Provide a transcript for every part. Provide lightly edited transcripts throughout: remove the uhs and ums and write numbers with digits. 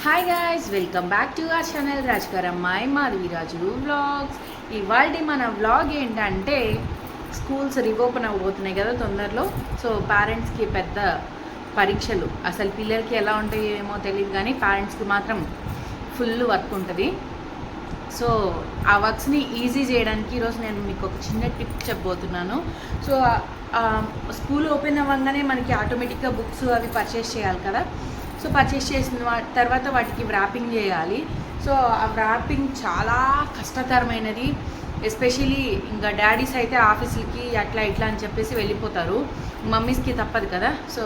Hi guys, welcome back to our channel రాజకరమ్మాయి Madhavi Raju vlogs. ఇవాళ మన వ్లాగ్ ఏంటంటే స్కూల్స్ రీఓపెన్ అవ్వబోతున్నాయి కదా తొందరలో. సో పేరెంట్స్కి పెద్ద పరీక్షలు, అసలు పిల్లలకి ఎలా ఉంటాయో ఏమో తెలియదు కానీ పేరెంట్స్కి మాత్రం ఫుల్ వర్క్ ఉంటుంది. సో ఆ వర్క్స్ని ఈజీ చేయడానికి ఈరోజు నేను మీకు ఒక చిన్న టిప్ చెప్పబోతున్నాను. సో స్కూల్ ఓపెన్ అవ్వగానే మనకి ఆటోమేటిక్గా బుక్స్ అవి పర్చేస్ చేయాలి కదా. సో పర్చేస్ చేసిన తర్వాత వాటికి వ్రాపింగ్ చేయాలి. సో ఆ వ్రాపింగ్ చాలా కష్టతరమైనది. ఎస్పెషలీ ఇంకా డాడీస్ అయితే ఆఫీసులకి అట్లా ఇట్లా అని చెప్పేసి వెళ్ళిపోతారు, మమ్మీస్కి తప్పదు కదా. సో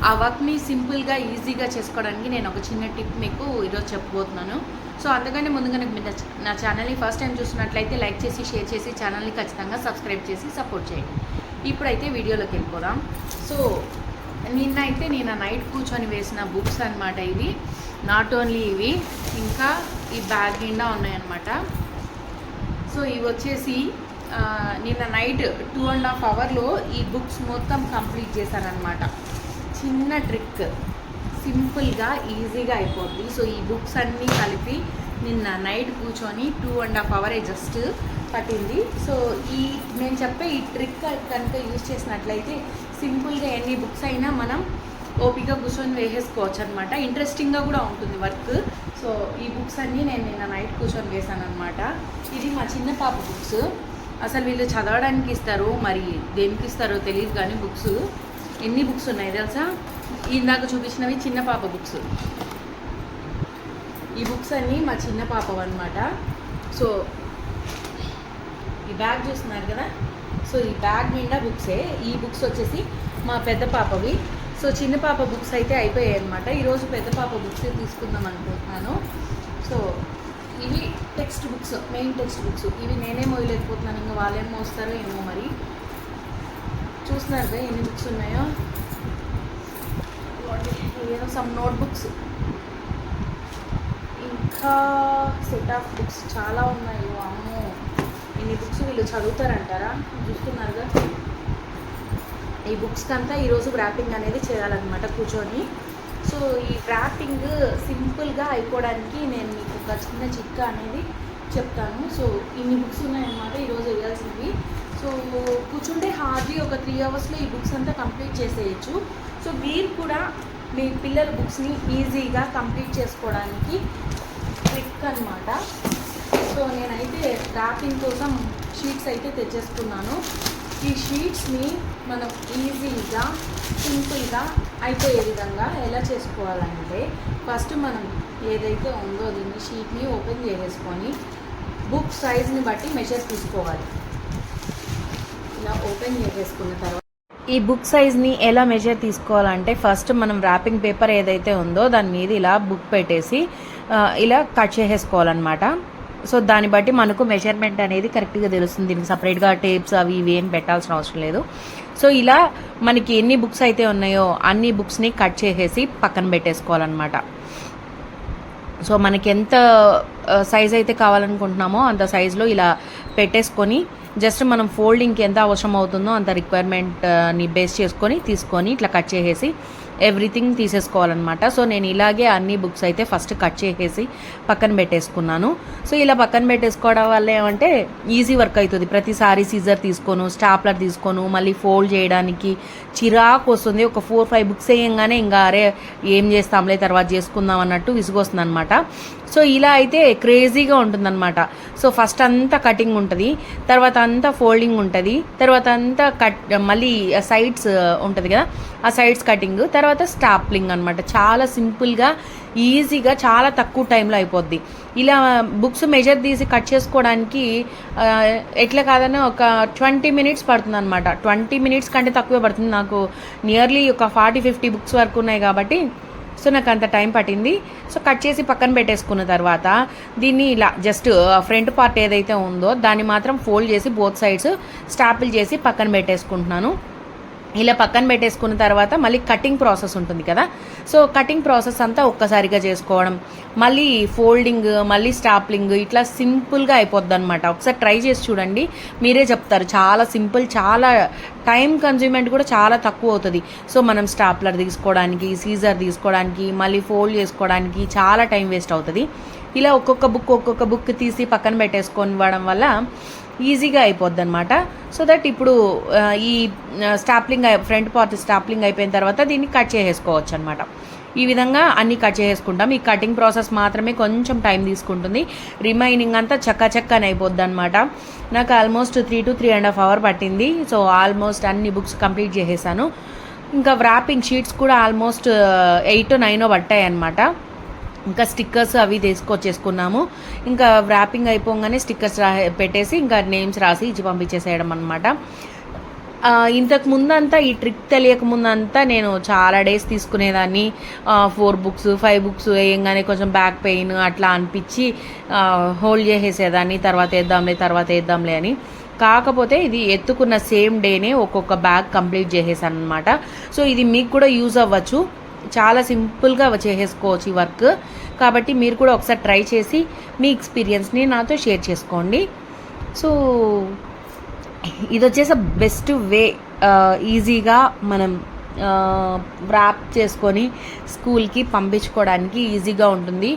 ఆ వర్క్ని సింపుల్గా ఈజీగా చేసుకోవడానికి నేను ఒక చిన్న టిప్ మీకు ఈరోజు చెప్పబోతున్నాను. సో అందుకని ముందుగా మీరు నా ఛానల్ని ఫస్ట్ టైం చూసినట్లయితే లైక్ చేసి షేర్ చేసి ఛానల్ని ఖచ్చితంగా సబ్స్క్రైబ్ చేసి సపోర్ట్ చేయండి. ఇప్పుడైతే వీడియోలోకి వెళ్ళిపోదాం. సో నిన్నైతే నేను నైట్ కూర్చొని వేసిన బుక్స్ అనమాట ఇవి. నాట్ ఓన్లీ ఇవి, ఇంకా ఈ బ్యాగ్ నిండా ఉన్నాయన్నమాట. సో ఇవి వచ్చేసి నిన్న నైట్ 2.5 అవర్లో ఈ బుక్స్ మొత్తం కంప్లీట్ చేశానమాట. చిన్న ట్రిక్, సింపుల్గా ఈజీగా అయిపోద్ది. సో ఈ బుక్స్ అన్నీ కలిపి నిన్న నైట్ కూర్చొని 2.5 అవరే జస్ట్ పట్టింది. సో నేను చెప్పే ఈ ట్రిక్ కనుక యూజ్ చేసినట్లయితే సింపుల్గా ఎన్ని బుక్స్ అయినా మనం ఓపిక కూర్చొని వేసేసుకోవచ్చు అనమాట. ఇంట్రెస్టింగ్గా కూడా ఉంటుంది వర్క్. సో ఈ బుక్స్ అన్నీ నేను నిన్న నైట్ కూర్చొని వేసాను అనమాట. ఇది మా చిన్న పాప బుక్స్. అసలు వీళ్ళు చదవడానికి ఇస్తారు, మరి దేనికి ఇస్తారో తెలియదు కానీ బుక్స్ ఎన్ని బుక్స్ ఉన్నాయి తెలుసా. ఇందాక చూపించినవి చిన్న పాప బుక్స్. ఈ బుక్స్ అన్నీ మా చిన్న పాప అనమాట. సో ఈ బ్యాగ్ చూస్తున్నారు కదా. సో ఈ బ్యాగ్ నిండా బుక్సే. ఈ బుక్స్ వచ్చేసి మా పెద్ద పాపవి. సో చిన్న పాప బుక్స్ అయితే అయిపోయాయి అనమాట. ఈరోజు పెద్ద పాప బుక్స్ తీసుకుందాం అనుకుంటున్నాను. సో ఇవి text books, main text books. ఇవి నేనే మోయలేకపోతున్నాను, ఇంకా వాళ్ళేం మోస్తారో ఏమో మరి. చూస్తున్నారు కదా ఎన్ని బుక్స్ ఉన్నాయో. ఏదో సమ్ నోట్ బుక్స్, ఇంకా సెట్ ఆఫ్ బుక్స్ చాలా ఉన్నాయి. అమ్మో, ఇన్ని బుక్స్ వీళ్ళు చదువుతారంటారా? చూస్తున్నారుగా. ఈ బుక్స్కి అంతా ఈరోజు వ్రాపింగ్ అనేది చేయాలన్నమాట కూర్చొని. సో ఈ వ్రాపింగ్ సింపుల్గా అయిపోవడానికి నేను మీకు ఒక చిన్న చిట్కా అనేది చెప్తాను. సో ఇన్ని బుక్స్ ఉన్నాయన్నమాట ఈరోజు వేయాల్సినవి. సో కూర్చుంటే హార్డ్లీ ఒక 3 అవర్స్లో ఈ బుక్స్ అంతా కంప్లీట్ చేసేయచ్చు. సో మీరు కూడా మీ పిల్లల బుక్స్ని ఈజీగా కంప్లీట్ చేసుకోవడానికి ట్రిక్ అనమాట. సో నేనైతే ర్యాపింగ్ కోసం షీట్స్ అయితే తెచ్చేసుకున్నాను. ఈ షీట్స్ని మనం ఈజీగా సింపుల్గా అయిపోయే విధంగా ఎలా చేసుకోవాలంటే, ఫస్ట్ మనం ఏదైతే ఉందో దీన్ని షీట్ని ఓపెన్ చేసేసుకొని బుక్ సైజ్ని బట్టి మెజర్ తీసుకోవాలి. ఇలా ఓపెన్ చేసేసుకున్న తర్వాత ఈ బుక్ సైజ్ని ఎలా మెజర్ తీసుకోవాలంటే, ఫస్ట్ మనం ర్యాపింగ్ పేపర్ ఏదైతే ఉందో దాని మీద ఇలా బుక్ పెట్టేసి ఇలా కట్ చేసేసుకోవాలన్నమాట. సో దాన్ని బట్టి మనకు మెజర్మెంట్ అనేది కరెక్ట్గా తెలుస్తుంది. దీనికి సపరేట్గా టేప్స్ అవి ఇవి ఏం పెట్టాల్సిన అవసరం లేదు. సో ఇలా మనకి ఎన్ని బుక్స్ అయితే ఉన్నాయో అన్ని బుక్స్ని కట్ చేసేసి పక్కన పెట్టేసుకోవాలన్నమాట. సో మనకి ఎంత సైజ్ అయితే కావాలనుకుంటున్నామో అంత సైజులో ఇలా పెట్టేసుకొని జస్ట్ మనం ఫోల్డింగ్కి ఎంత అవసరం అవుతుందో అంత రిక్వైర్మెంట్ని బేస్ చేసుకొని తీసుకొని ఇట్లా కట్ చేసేసి ఎవ్రీథింగ్ తీసేసుకోవాలన్నమాట. సో నేను ఇలాగే అన్ని బుక్స్ అయితే ఫస్ట్ కట్ చేసేసి పక్కన పెట్టేసుకున్నాను. సో ఇలా పక్కన పెట్టేసుకోవడం వల్ల ఏమంటే ఈజీ వర్క్ అవుతుంది. ప్రతిసారి సీజర్ తీసుకోను, స్టాప్లర్ తీసుకోను, మళ్ళీ ఫోల్డ్ చేయడానికి చిరాకు వస్తుంది. ఒక 4-5 బుక్స్ వేయంగానే ఇంకా అరే ఏం చేస్తాంలే తర్వాత చేసుకుందాం అన్నట్టు విసుగొస్తుంది అనమాట. సో ఇలా అయితే క్రేజీగా ఉంటుందన్నమాట. సో ఫస్ట్ అంతా కటింగ్ ఉంటుంది, తర్వాత అంతా ఫోల్డింగ్ ఉంటుంది, తర్వాత అంతా మళ్ళీ సైడ్స్ ఉంటుంది కదా ఆ సైడ్స్ కటింగ్, తర్వాత స్టాప్లింగ్ అనమాట. చాలా సింపుల్గా ఈజీగా చాలా తక్కువ టైంలో అయిపోద్ది. ఇలా బుక్స్ మెజర్ తీసి కట్ చేసుకోవడానికి ఎట్లా కాదన్నా ఒక 20 మినిట్స్ పడుతుంది అనమాట. 20 మినిట్స్ కంటే తక్కువే పడుతుంది. నాకు నియర్లీ ఒక 40-50 బుక్స్ వరకు ఉన్నాయి కాబట్టి సో నాకు అంత టైం పట్టింది. సో కట్ చేసి పక్కన పెట్టేసుకున్న తర్వాత దీన్ని ఇలా జస్ట్ ఫ్రంట్ పార్ట్ ఏదైతే ఉందో దాన్ని మాత్రం ఫోల్డ్ చేసి బోత్ సైడ్స్ స్టాపిల్ చేసి పక్కన పెట్టేసుకుంటున్నాను. ఇలా పక్కన పెట్టేసుకున్న తర్వాత మళ్ళీ కటింగ్ ప్రాసెస్ ఉంటుంది కదా, సో కటింగ్ ప్రాసెస్ అంతా ఒక్కసారిగా చేసుకోవడం, మళ్ళీ ఫోల్డింగ్, మళ్ళీ స్టాప్లింగ్, ఇట్లా సింపుల్గా అయిపోద్ది అనమాట. ఒకసారి ట్రై చేసి చూడండి, మీరే చెప్తారు. చాలా సింపుల్, చాలా టైం కన్జ్యూమెంట్ కూడా చాలా తక్కువ అవుతుంది. సో మనం స్టాప్లర్ తీసుకోవడానికి, సీజర్ తీసుకోవడానికి, మళ్ళీ ఫోల్డ్ చేసుకోవడానికి చాలా టైం వేస్ట్ అవుతుంది. ఇలా ఒక్కొక్క బుక్ తీసి పక్కన పెట్టేసుకోవడం వల్ల ఈజీగా అయిపోద్ది అనమాట. సో దట్ ఇప్పుడు ఈ స్టాప్లింగ్ ఫ్రంట్ పార్ట్ స్టాప్లింగ్ అయిపోయిన తర్వాత దీన్ని కట్ చేసేసుకోవచ్చు అనమాట. ఈ విధంగా అన్నీ కట్ చేసుకుంటాం. ఈ కటింగ్ ప్రాసెస్ మాత్రమే కొంచెం టైం తీసుకుంటుంది, రిమైనింగ్ అంతా చక్కని అయిపోద్ది అనమాట. నాకు ఆల్మోస్ట్ 3 to 3.5 hours పట్టింది. సో ఆల్మోస్ట్ అన్ని బుక్స్ కంప్లీట్ చేసేసాను. ఇంకా వ్రాపింగ్ షీట్స్ కూడా ఆల్మోస్ట్ 8 to 9 పట్టాయి అనమాట. ఇంకా స్టిక్కర్స్ అవి తీసుకొచ్చేసుకున్నాము. ఇంకా వ్రాపింగ్ అయిపోగానే స్టిక్కర్స్ పెట్టేసి ఇంకా నేమ్స్ రాసి ఇచ్చి పంపించేసేయడం అనమాట. ఇంతకు ముందంతా ఈ ట్రిక్ తెలియక ముందంతా నేను చాలా డేస్ తీసుకునేదాన్ని. 4 books 5 books వేయంగానే కొంచెం బ్యాక్ పెయిన్ అట్లా అనిపించి హోల్డ్ చేసేసేదాన్ని, తర్వాత వేద్దాంలే అని. కాకపోతే ఇది ఎత్తుకున్న సేమ్ డేనే ఒక్కొక్క బ్యాగ్ కంప్లీట్ చేసేసాను అనమాట. సో ఇది మీకు కూడా యూజ్ అవ్వచ్చు, చాలా సింపుల్గా చేసేసుకోవచ్చు ఈ వర్క్. కాబట్టి మీరు కూడా ఒకసారి ట్రై చేసి మీ ఎక్స్పీరియన్స్ని నాతో షేర్ చేసుకోండి. సో ఇది వచ్చేసి బెస్ట్ వే, ఈజీగా మనం ర్యాప్ చేసుకొని స్కూల్కి పంపించుకోవడానికి ఈజీగా ఉంటుంది.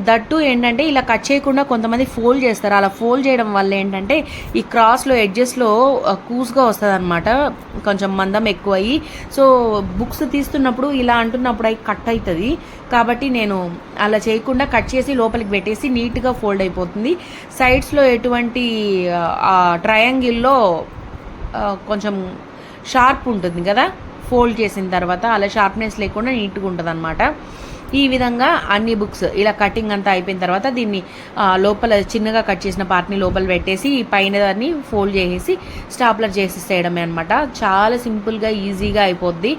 దట్టు ఏంటంటే ఇలా కట్ చేయకుండా కొంతమంది ఫోల్డ్ చేస్తారు. అలా ఫోల్డ్ చేయడం వల్ల ఏంటంటే ఈ క్రాస్లో ఎడ్జెస్లో కూస్గా వస్తుంది అనమాట, కొంచెం మందం ఎక్కువ అయ్యి. సో బుక్స్ తీస్తున్నప్పుడు ఇలా అంటున్నప్పుడు అవి కట్ అవుతుంది. కాబట్టి నేను అలా చేయకుండా కట్ చేసి లోపలికి పెట్టేసి నీట్గా ఫోల్డ్ అయిపోతుంది. సైడ్స్లో ఎటువంటి ట్రయాంగిల్లో కొంచెం షార్ప్ ఉంటుంది కదా ఫోల్డ్ చేసిన తర్వాత, అలా షార్ప్నెస్ లేకుండా నీట్గా ఉంటుంది అనమాట. ఈ విధంగా అన్ని బుక్స్ ఇలా కటింగ్ అంతా అయిపోయిన తర్వాత దీన్ని లోపల చిన్నగా కట్ చేసిన పార్ట్ని లోపల పెట్టేసి పైన దాన్ని ఫోల్డ్ చేసేసి స్టాప్లర్ చేసేసేయడమే అనమాట. చాలా సింపుల్గా ఈజీగా అయిపోద్ది,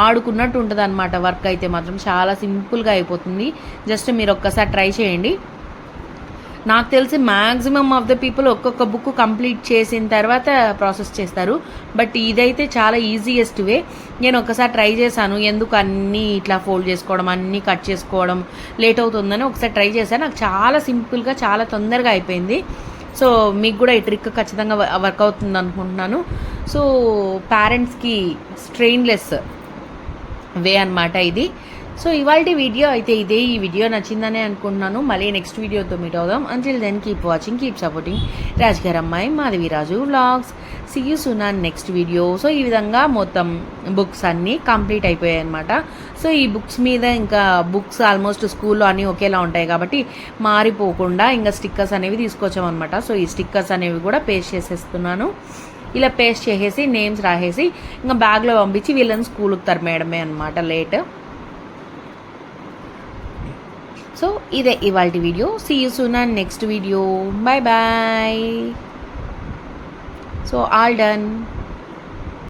ఆడుకున్నట్టు ఉంటుంది అనమాట. వర్క్ అయితే మాత్రం చాలా సింపుల్గా అయిపోతుంది. జస్ట్ మీరు ఒక్కసారి ట్రై చేయండి. నాకు తెలిసి మ్యాక్సిమం ఆఫ్ ద పీపుల్ ఒక్కొక్క బుక్ కంప్లీట్ చేసిన తర్వాత ప్రాసెస్ చేస్తారు. బట్ ఇదైతే చాలా ఈజియెస్ట్ వే. నేను ఒకసారి ట్రై చేశాను, ఎందుకు అన్నీ ఇట్లా ఫోల్డ్ చేసుకోవడం, అన్నీ కట్ చేసుకోవడం లేట్ అవుతుందని ఒకసారి ట్రై చేశాను. నాకు చాలా సింపుల్గా చాలా తొందరగా అయిపోయింది. సో మీకు కూడా ఈ ట్రిక్ ఖచ్చితంగా వర్క్ అవుతుంది అనుకుంటున్నాను. సో పేరెంట్స్కి స్ట్రెయిన్లెస్ వే అనమాట ఇది. సో ఇవాల్టి వీడియో అయితే ఇదే. ఈ వీడియో నచ్చిందనే అనుకుంటున్నాను. మళ్ళీ నెక్స్ట్ వీడియోతో మీట్ అవుదాం. Until then keep watching, keep supporting రాజ్గార్ అమ్మాయి Madhavi Raju vlogs. See you soon on next video. So ఈ విధంగా మొత్తం బుక్స్ అన్నీ కంప్లీట్ అయిపోయాయి అనమాట. సో ఈ బుక్స్ మీద ఇంకా బుక్స్ ఆల్మోస్ట్ స్కూల్లో అన్నీ ఒకేలా ఉంటాయి కాబట్టి మారిపోకుండా ఇంకా స్టిక్కర్స్ అనేవి తీసుకొచ్చామన్నమాట. సో ఈ స్టిక్కర్స్ అనేవి కూడా పేస్ట్ చేసేస్తున్నాను. ఇలా పేస్ట్ చేసేసి నేమ్స్ రాసేసి ఇంకా బ్యాగ్లో పంపించి వీళ్ళని స్కూల్కి తరిమేయడమే అనమాట లేట్. సో ఇదే ఇవాల్టి video. See you soon on next video. Bye bye. So all done.